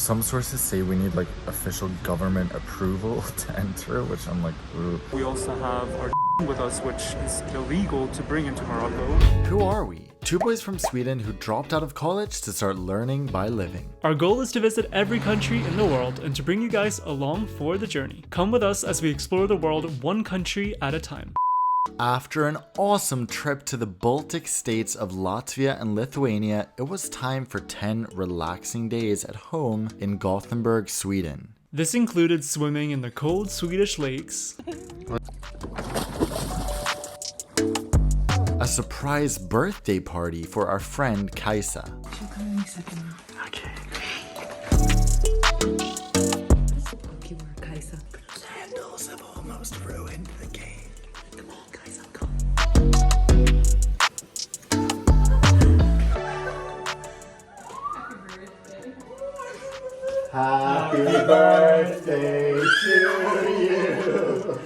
Some sources say we need like official government approval to enter, which I'm like, ooh. We also have our with us, which is illegal to bring into Morocco. Who are we? Two boys from Sweden who dropped out of college to start learning by living. Our goal is to visit every country in the world and to bring you guys along for the journey. Come with us as we explore the world one country at a time. After an awesome trip to the Baltic states of Latvia and Lithuania, it was time for 10 relaxing days at home in Gothenburg, Sweden. This included swimming in the cold Swedish lakes, a surprise birthday party for our friend Kaisa. She'll come any second now. Okay. You were Kaisa. Candles have almost ruined the game. Come on, Kaisa, come. Happy birthday to you.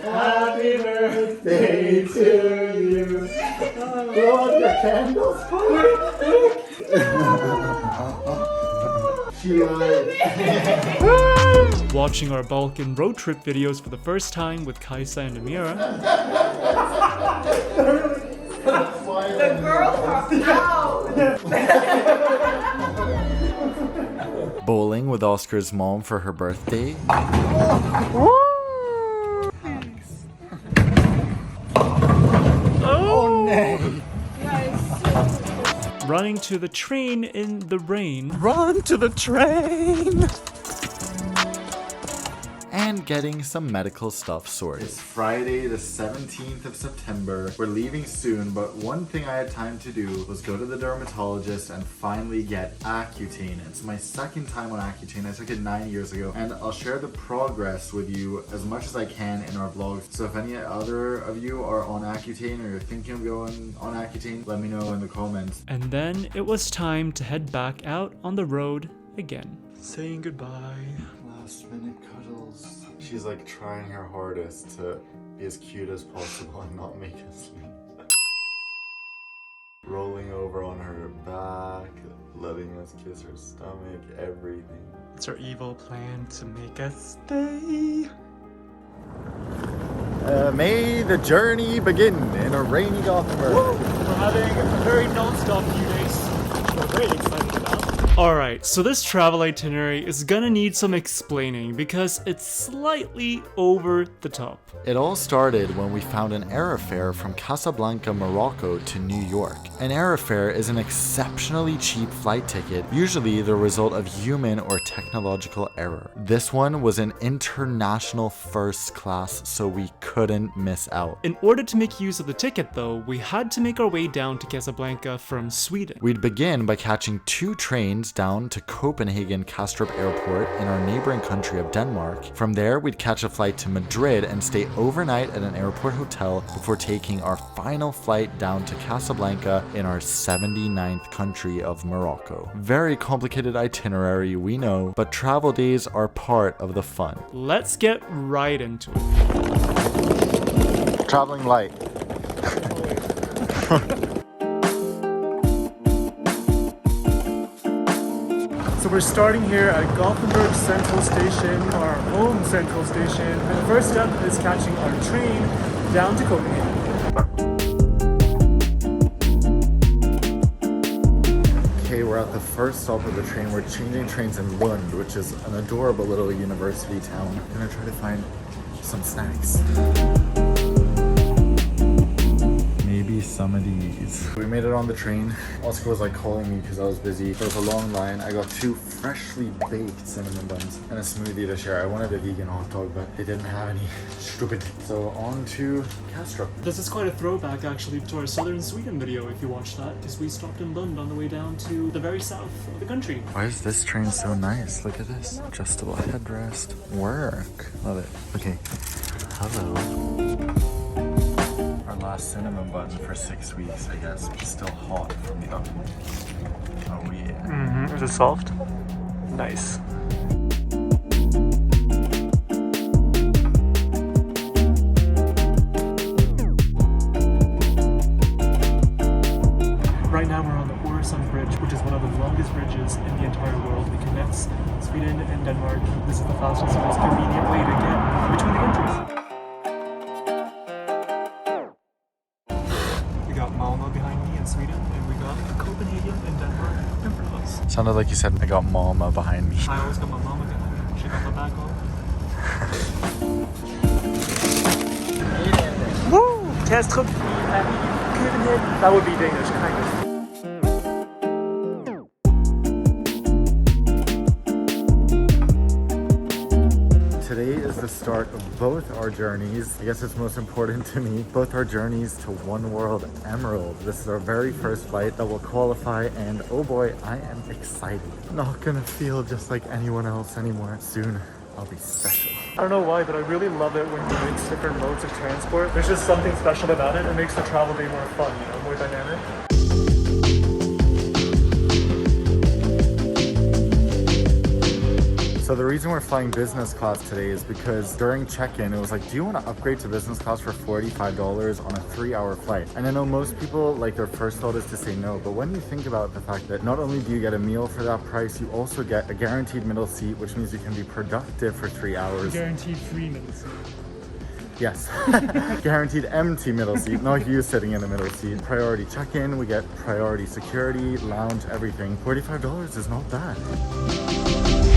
Happy birthday to you. Blow out your candles for me. She lied. watching our Balkan road trip videos for the first time with Kaisa and Amira. The girls are out! Bowling with Oscar's mom for her birthday. Oh no! Running to the train in the rain. Run to the train! And getting some medical stuff sorted. It's Friday the 17th of September. We're leaving soon, but one thing I had time to do was go to the dermatologist and finally get Accutane. It's my second time on Accutane. I took it 9 years ago, and I'll share the progress with you as much as I can in our vlogs. So if any other of you are on Accutane or you're thinking of going on Accutane, let me know in the comments. And then it was time to head back out on the road again. Saying goodbye. Last minute cuddles. She's like trying her hardest to be as cute as possible and not make us sleep. Rolling over on her back, letting us kiss her stomach, everything. It's our evil plan to make us stay. May the journey begin in a rainy Gothenburg. We're having a very non-stop few days, which we're very excited about. Alright, so this travel itinerary is gonna need some explaining because it's slightly over the top. It all started when we found an airfare from Casablanca, Morocco to New York. An airfare is an exceptionally cheap flight ticket, usually the result of human or technological error. This one was an international first class, so we couldn't miss out. In order to make use of the ticket though, we had to make our way down to Casablanca from Sweden. We'd begin by catching 2 trains down to Copenhagen Kastrup Airport in our neighboring country of Denmark. From there, we'd catch a flight to Madrid and stay overnight at an airport hotel before taking our final flight down to Casablanca in our 79th country of Morocco. Very complicated itinerary, we know, but travel days are part of the fun. Let's get right into it. Traveling light. So we're starting here at Gothenburg Central Station, our home Central Station, and the first step is catching our train down to Copenhagen. Okay, we're at the first stop of the train. We're changing trains in Lund, which is an adorable little university town. I'm gonna try to find some snacks. Maybe some of these. We made it on the train. Oscar was like calling me because I was busy. There was a long line. I got 2 freshly baked cinnamon buns and a smoothie to share. I wanted a vegan hot dog, but they didn't have any. Stupid. So on to Kastrup. This is quite a throwback actually to our southern Sweden video if you watched that, because we stopped in Lund on the way down to the very south of the country. Why is this train so nice? Look at this. Adjustable headrest. Work. Love it. Okay. Hello. Last cinnamon bun for 6 weeks, I guess. Still hot from the oven. Oh yeah. Is it soft? Nice. Right now we're on the Öresund Bridge, which is one of the longest bridges in the entire world. It connects Sweden in Denmark. This is the fastest and most convenient way to get between the countries. We got Malmo behind me in Sweden, and we got Copenhagen in Denmark in front of us. Sounded like you said I got mama behind me. I always got my mama behind me. She got my back on. Woo! Kastrup. That would be Danish, kind of. Today is the start of both our journeys. I guess it's most important to me. Both our journeys to One World Emerald. This is our very first flight that will qualify, and oh boy, I am excited. Not gonna feel just like anyone else anymore. Soon, I'll be special. I don't know why, but I really love it when you mix different modes of transport. There's just something special about it. It makes the travel day more fun, you know, more dynamic. So the reason we're flying business class today is because during check-in, it was like, do you want to upgrade to business class for $45 on a 3-hour flight? And I know most people, like, their first thought is to say no, but when you think about the fact that not only do you get a meal for that price, you also get a guaranteed middle seat, which means you can be productive for 3 hours. Guaranteed free middle seat. Yes. Guaranteed empty middle seat, not you sitting in the middle seat. Priority check-in, we get priority security, lounge, everything. $45 is not bad.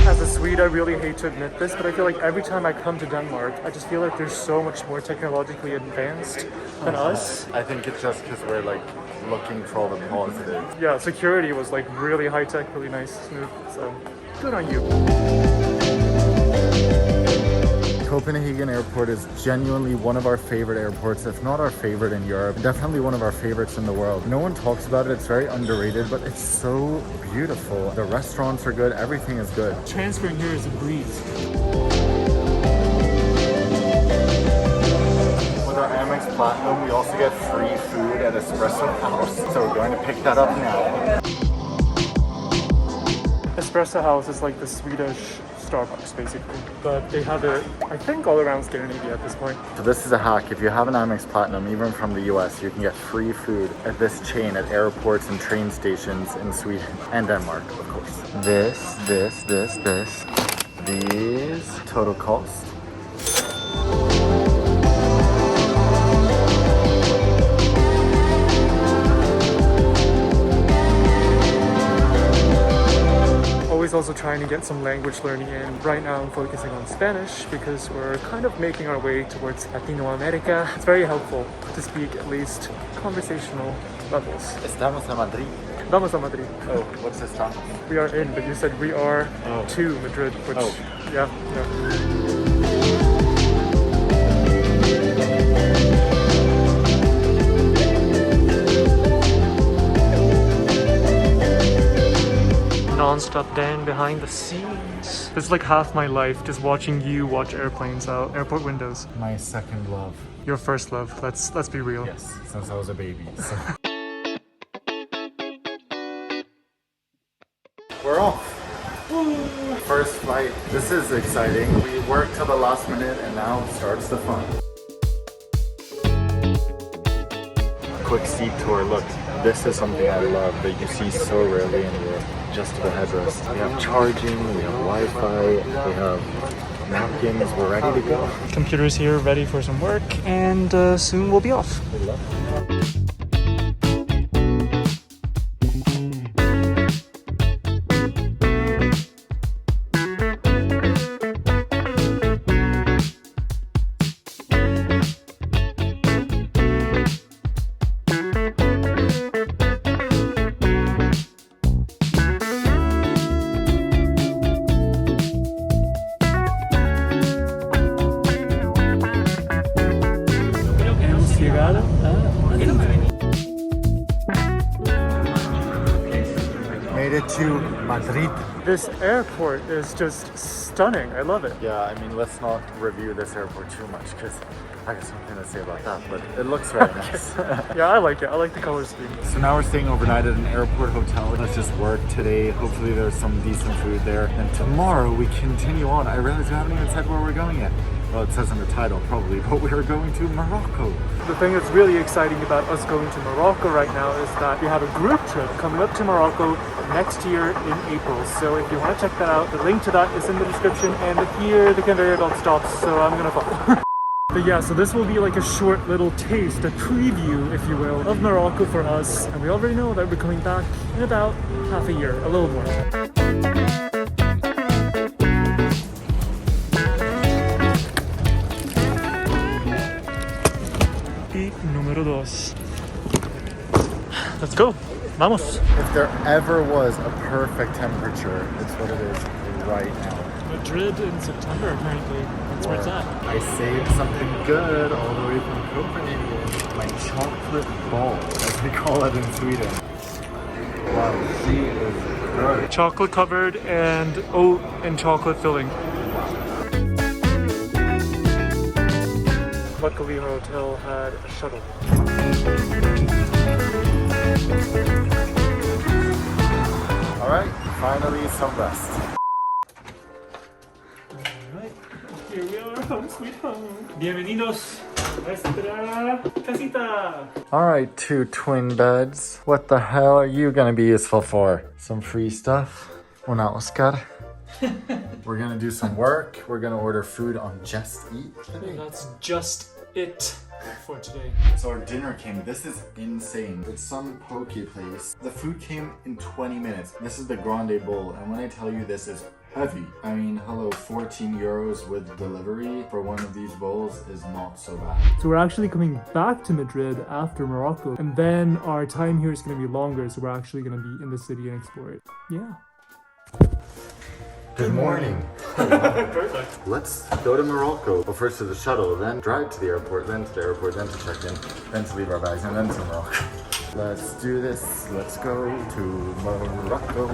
As a Swede, I really hate to admit this, but I feel like every time I come to Denmark, I just feel like there's so much more technologically advanced than us. I think it's just because we're like looking for all the positives. Yeah, security was like really high-tech, really nice, smooth, so good on you. Copenhagen Airport is genuinely one of our favorite airports, if not our favorite in Europe. Definitely one of our favorites in the world. No one talks about it, it's very underrated, but it's so beautiful. The restaurants are good, everything is good. Transferring here is a breeze. With our Amex Platinum, we also get free food at Espresso House, so we're going to pick that up now. Espresso House is like the Swedish Starbucks, basically. But they have it, I think, all around Scandinavia at this point. So this is a hack. If you have an Amex Platinum, even from the US, you can get free food at this chain at airports and train stations in Sweden and Denmark, of course. These total cost. Also trying to get some language learning in. Right now I'm focusing on Spanish because we're kind of making our way towards Latino America. It's very helpful to speak at least conversational levels. Estamos a Madrid. Vamos a Madrid. Oh, what's this stop? We are in, but you said we are to Madrid, which, yeah. Non-stop Dan behind the scenes. It's like half my life just watching you watch airplanes out, airport windows. My second love. Your first love, let's be real. Yes, since I was a baby. So. We're off. Woo. First flight. This is exciting. We worked till the last minute and now starts the fun. Quick seat tour. Look, this is something I love that you see so rarely in Europe. Adjustable headrest. We have charging, we have Wi-Fi, we have napkins, we're ready to go. Computer's here, ready for some work, and soon we'll be off. Good luck. Made it to Madrid. This airport is just stunning. I love it. Yeah, I mean, let's not review this airport too much because I got something to say about that, but it looks very nice. Yeah, I like it. I like the color scheme. So now we're staying overnight at an airport hotel. Let's just work today. Hopefully there's some decent food there. And tomorrow we continue on. I realize we haven't even said where we're going yet. Well, it says in the title probably, but we are going to Morocco. The thing that's really exciting about us going to Morocco right now is that we have a group trip coming up to Morocco next year in April. So if you want to check that out, the link to that is in the description, and here the conveyor belt stops, so I'm gonna follow. But yeah, so this will be like a short little taste, a preview, if you will, of Morocco for us. And we already know that we're coming back in about half a year, a little more. Y número dos. Let's go. Vamos. If there ever was a perfect temperature, it's what it is right now. Madrid in September, apparently. That's where it's at. I saved something good all the way from Copenhagen. My chocolate ball, as we call it in Sweden. Wow, she is good. Chocolate covered and oat and chocolate filling. Luckily, our hotel had a shuttle. All right, finally some rest. Here we are, home sweet home. Bienvenidos a nuestra casita. All right, 2 twin beds. What the hell are you gonna be useful for? Some free stuff? Una Oskar. We're gonna do some work. We're gonna order food on Just Eat today. That's just it for today. So our dinner came. This is insane. It's some poke place. The food came in 20 minutes. This is the grande bowl, and when I tell you this is heavy, I mean, hello, 14 euros with delivery for one of these bowls is not so bad. So we're actually coming back to Madrid after Morocco, and then our time here is going to be longer, so we're actually going to be in the city and explore it. Yeah. Good morning. Perfect. Let's go to Morocco. Well, first to the shuttle, then drive to the airport, then to the airport, then to check in, then to leave our bags, and then to Morocco. Let's do this. Let's go to Morocco.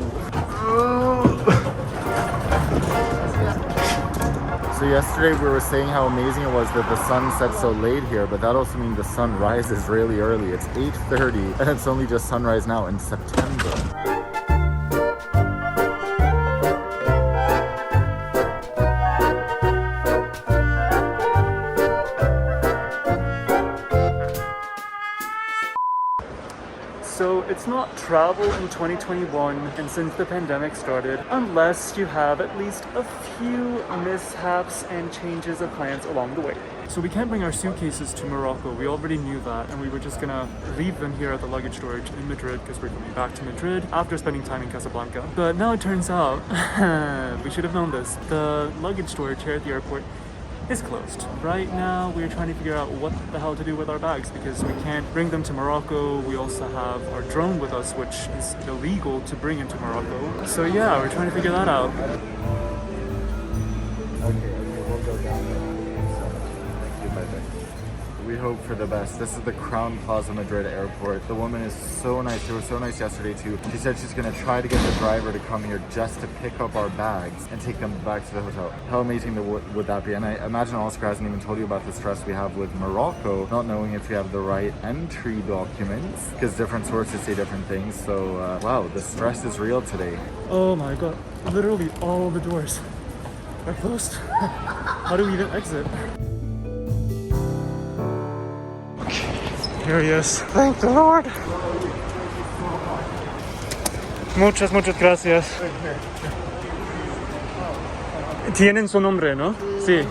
So yesterday we were saying how amazing it was that the sun set so late here, but that also means the sun rises really early. It's 8:30 and it's only just sunrise now in September. So it's not travel in 2021 and since the pandemic started, unless you have at least a few mishaps and changes of plans along the way. So we can't bring our suitcases to Morocco. We already knew that, and we were just gonna leave them here at the luggage storage in Madrid because we're coming back to Madrid after spending time in Casablanca. But now it turns out, we should have known this, the luggage storage here at the airport is closed. Right now we're trying to figure out what the hell to do with our bags because we can't bring them to Morocco. We also have our drone with us, which is illegal to bring into Morocco. So yeah, we're trying to figure that out. Okay, we'll go down there. We hope for the best. This is the Crown Plaza Madrid airport. The woman is so nice. She was so nice yesterday too. She said she's gonna try to get the driver to come here just to pick up our bags and take them back to the hotel. How amazing would that be? And I imagine Oskar hasn't even told you about the stress we have with Morocco, not knowing if we have the right entry documents, because different sources say different things. So wow, the stress is real today. Oh my god, literally all the doors are closed. How do we even exit? Here he is. Thank the Lord. Muchas gracias. Tienen su nombre, ¿no? Sí.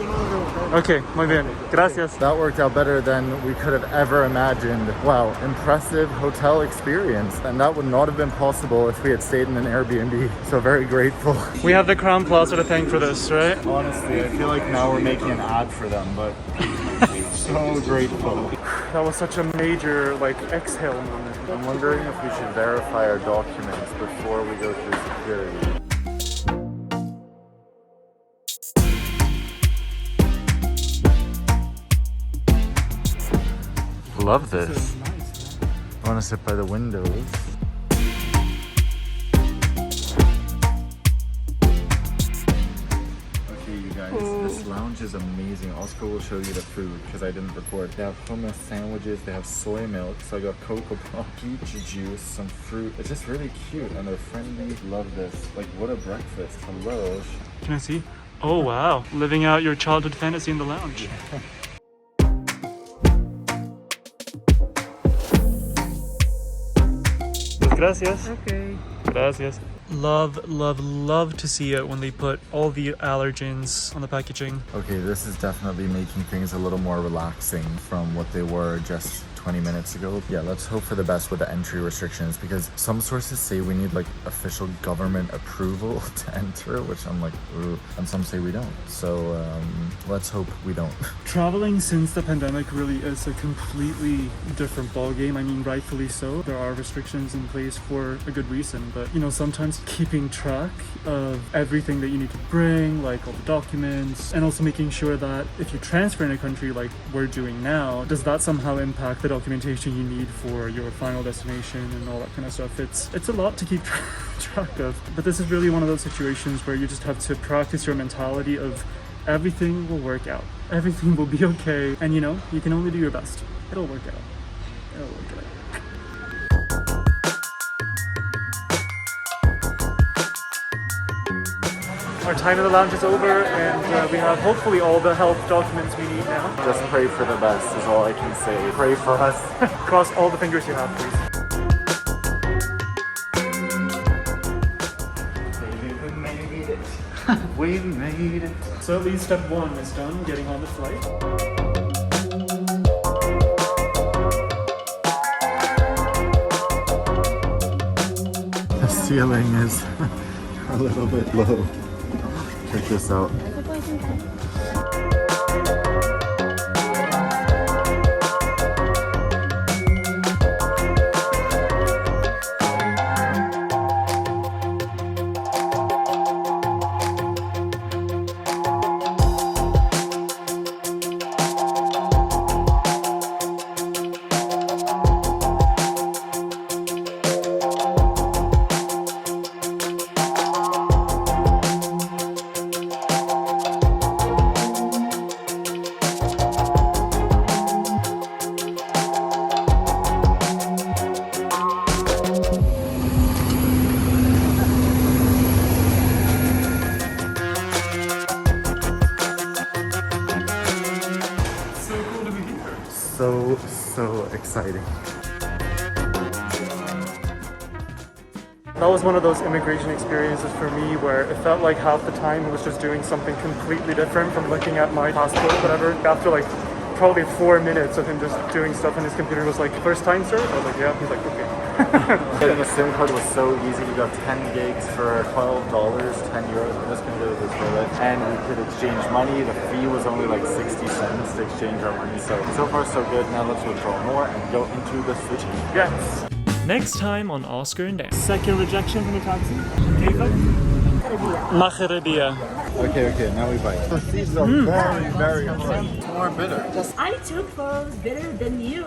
Okay, muy bien. Gracias. That worked out better than we could have ever imagined. Wow, impressive hotel experience. And that would not have been possible if we had stayed in an Airbnb. So very grateful. We have the Crown Plaza to thank for this, right? Honestly, I feel like now we're making an ad for them, but so grateful. That was such a major, exhale moment. I'm wondering if we should verify our documents before we go through security. Love this. This is nice, man. I want to sit by the windows. Okay, you guys, this lounge is amazing. Oskar will show you the food because I didn't record. They have hummus sandwiches, they have soy milk, so I got cocoa pop, peach juice, some fruit. It's just really cute and they're friendly. Love this. Like, what a breakfast. Hello. Can I see? Oh wow, living out your childhood fantasy in the lounge. Gracias. Okay. Gracias. Love to see it when they put all the allergens on the packaging. Okay, this is definitely making things a little more relaxing from what they were just 20 minutes ago. Yeah, let's hope for the best with the entry restrictions, because some sources say we need like official government approval to enter, which I'm like, ooh, and some say we don't. So let's hope we don't. Traveling since the pandemic really is a completely different ballgame. I mean, rightfully so. There are restrictions in place for a good reason, but you know, sometimes keeping track of everything that you need to bring, like all the documents, and also making sure that if you transfer in a country like we're doing now, does that somehow impact the documentation you need for your final destination and all that kind of stuff. It's a lot to keep track of, but this is really one of those situations where you just have to practice your mentality of everything will work out, everything will be okay, and you know, you can only do your best. It'll work out. It'll work out. Our time in the lounge is over, and we have hopefully all the health documents we need now. Just pray for the best is all I can say. Pray for us. Cross all the fingers you have, please. We made it. So at least step one is done, getting on the flight. The ceiling is a little bit low. Check this out. So exciting. That was one of those immigration experiences for me where it felt like half the time I was just doing something completely different from looking at my passport or whatever. After like probably 4 minutes of him just doing stuff on his computer, was like, first time, sir? I was like, yeah. He's like, okay. Getting a SIM card was so easy. We got 10 gigs for $12, 10 euros. I'm just gonna do this for it. And we could exchange money. The fee was only like 60 cents to exchange our money. So far so good. Now let's withdraw more and go into the city. Yes. Next time on Oskar and Dan. Second rejection from the taxi. Maghrebia. Okay, now we bite. These are very good. More bitter. I took those bitter than you.